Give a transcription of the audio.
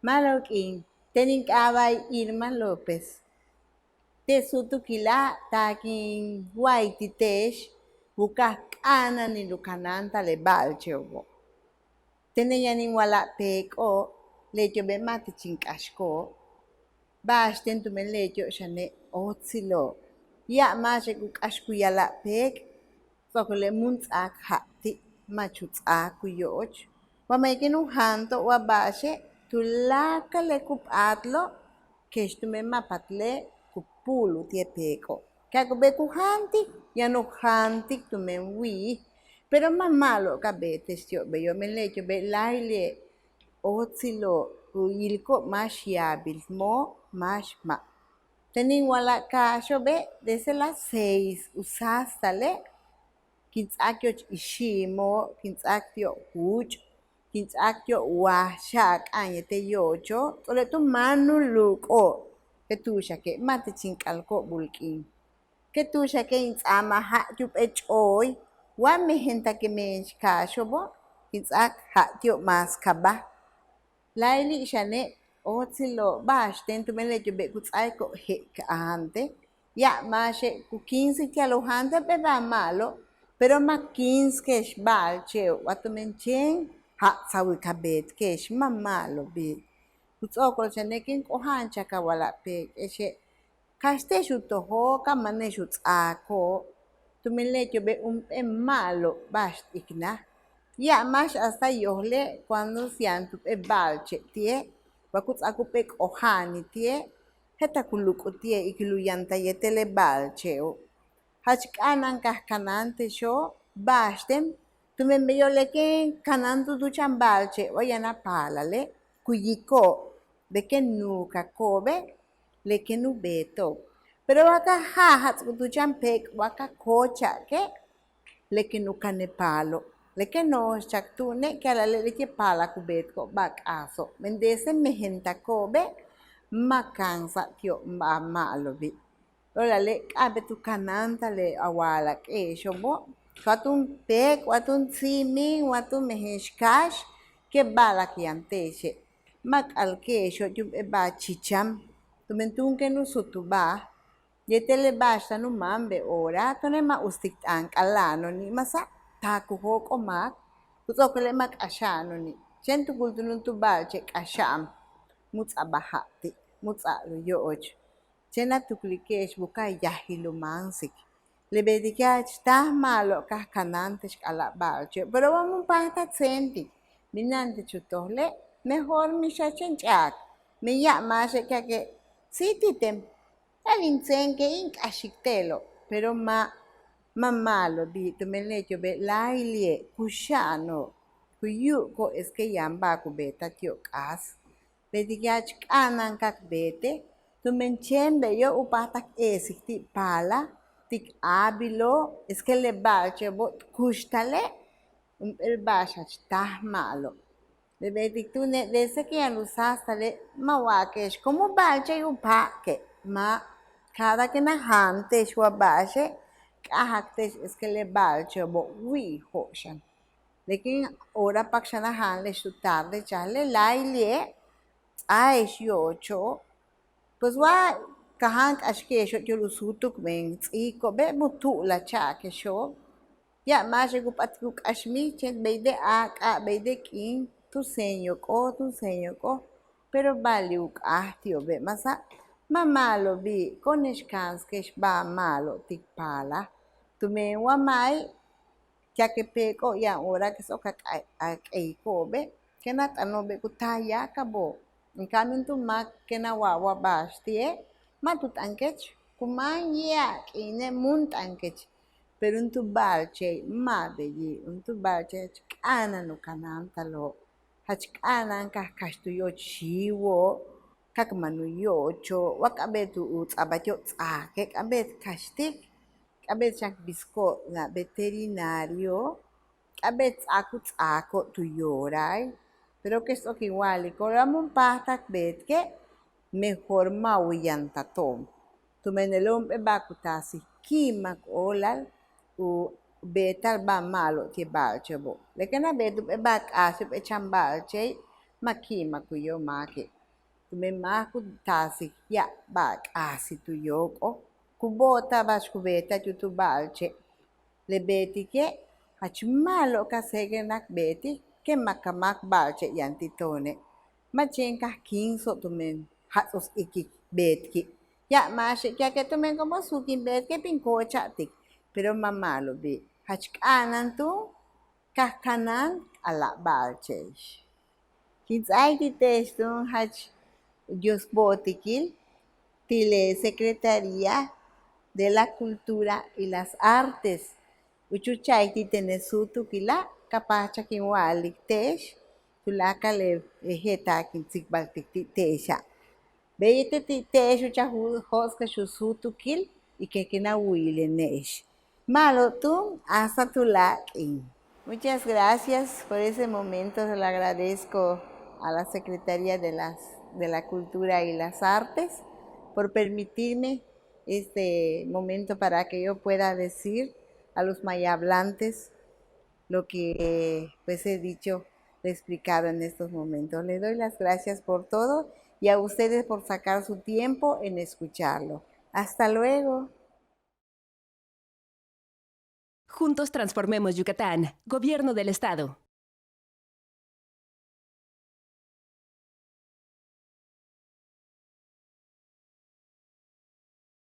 Malokin, Tenincabay Irma López. Te sutukila takin guaititesh, bukas ana ni lukananta le balcheobo. Teneyanin wala peko, lecho be mati chinkashko, bashten tu men lecho shane otsilo. Ya mashe kukashku yala pek, sokole muntsak hati, machutsak kuyoch. Wamaikinu hanto wabashe, tulaka le kupatlo, keshtume mapatle kupulu tie peko. Kakobe kuhanti, yano hanti tumen wi, pero más malo kabete stio be yo men lecho be laile otsilo uyilko más yabil mo más ma. Tenin wala kasho be desde las 6 usastale kintsakyo ishimo, kintsakyo huch, kintsakyo washak anyete yocho, tole tu manu luko, que tu shake mate chinkalko bulkin. Que tu shake intsama ha yup hoy, wa me henta que me kashobo, kintsak ha tio mas kaba. Laili shane otsilo bash tentu mele yo be kutsai ko he ante. Ya mashe ku 15 que alojante beba malo, pero ma 15 que es bal cheo watu menchen ha sawi kabet que es mamalo bi. Kutsokol shane kin ko hancha kawala pe eshe kaste shuto ho kamane shutsako. Tumele yo be malo bash ikna. Ya mas hasta yohle cuando sian tu e balche tie bakut aku pek ohani tie heta kuluku tie ikiluyanta yetele balche o hachkanan kahkanante sho bastem tu me meyo leke kanantu tu chambalche oyana palale kuyiko de que nuka kobe leke nu beto pero waka ha hats tu champek waka kocha ke leke nuka nepalo leke no chaktune que ala leke pala kubet ko bak aso mendese mehenta kobe makansa tio malobi ola le abe tu kananta le awala ke shobo watun pek watun simi watun meheshkash que bala kianteshe mak al que sho yum e ba chicham tumentun que no sutuba yetele basta no mambe ora tone ma ustik an kalano ni masa takuho ko mak kutokele mak ashano ni chentu kultunun tu balche asham muts abahati muts alu yoch chena tuklikesh buka yahilu mansik lebedikach tah malo kah kanantes ala balche pero vamos pata senti minante chutohle mejor mi chachenchak me llama que sí titem Alinzenke ink ashiktelo, pero ma malo di tumelecho be lailie kushano kuyu ko es que yamba ku beta tio kas. Bedigach kanan kak bete tumenchembe yo upatak esikti pala tik abilo es que le balche bot kushtale el bashach tah malo. Le bedik tu ne dese que anusastale mawakesh como balche upake ma cada que na hante shwa bashe kahakte es que le balche bo wi hoshan lekin ora pakshana han le tarde chale laile ay yocho pues wa kahan ashke sho yo lusutuk men iko be mutu la cha que sho ya mashe gupatkuk ashmi chen beide a beide kin tu seño ko pero baliuk tio be masa mamalo bi koneshkans que ba malo tik pala tu me wa mai ya que peko ya ora que soka ai kobe que na tanobe kutaya kabo en cambio tu mak que na wa bastie matut ankech kumanya kine munt ankech pero un tu balche mabeli un tu balche kana no kanantalo hach kana ka kastu yo chiwo kak manu yocho wakabetu uts abatyo tsake kabet kashtik kabet chak bisko na veterinario kabet ako tu yoray pero que esto que igual y coramun patak bet que mejor mawiyan tatom tu menelom e bakutasi kimak olal u betal ba malo ti balchebo lekena betu e bak asip e chambalche Makima kuyo maki. Tume maku tasi ya bak asi tu yoko. Kubota bash kubeta tu balche. Le beti ke hachmalo ka segenak beti ke makamak balche yantitone. Machenka kinso tumen hatos iki betki. Ya mashe kya que tumen como sukin betke pinkocha tik. Pero mamalo bi. Hachkanan tu kahkanan ala balchesh. Kitzai textun hach Dios botikil tile Secretaría de la Cultura y las Artes. Uchuchaiti tenesutu kila kapacha kinwalik tesh tulaka le ejeta kintzikbaltikti tesha. Beyete ti tesh uchahu hoska shusutu kil y que kina huile nesh. Malo tú hasta tu lakin. Muchas gracias por ese momento, se lo agradezco a la Secretaría de la Cultura y las Artes por permitirme este momento para que yo pueda decir a los mayablantes lo que pues he dicho, he explicado en estos momentos. Le doy las gracias por todo y a ustedes por sacar su tiempo en escucharlo. Hasta luego. Juntos transformemos Yucatán, Gobierno del Estado.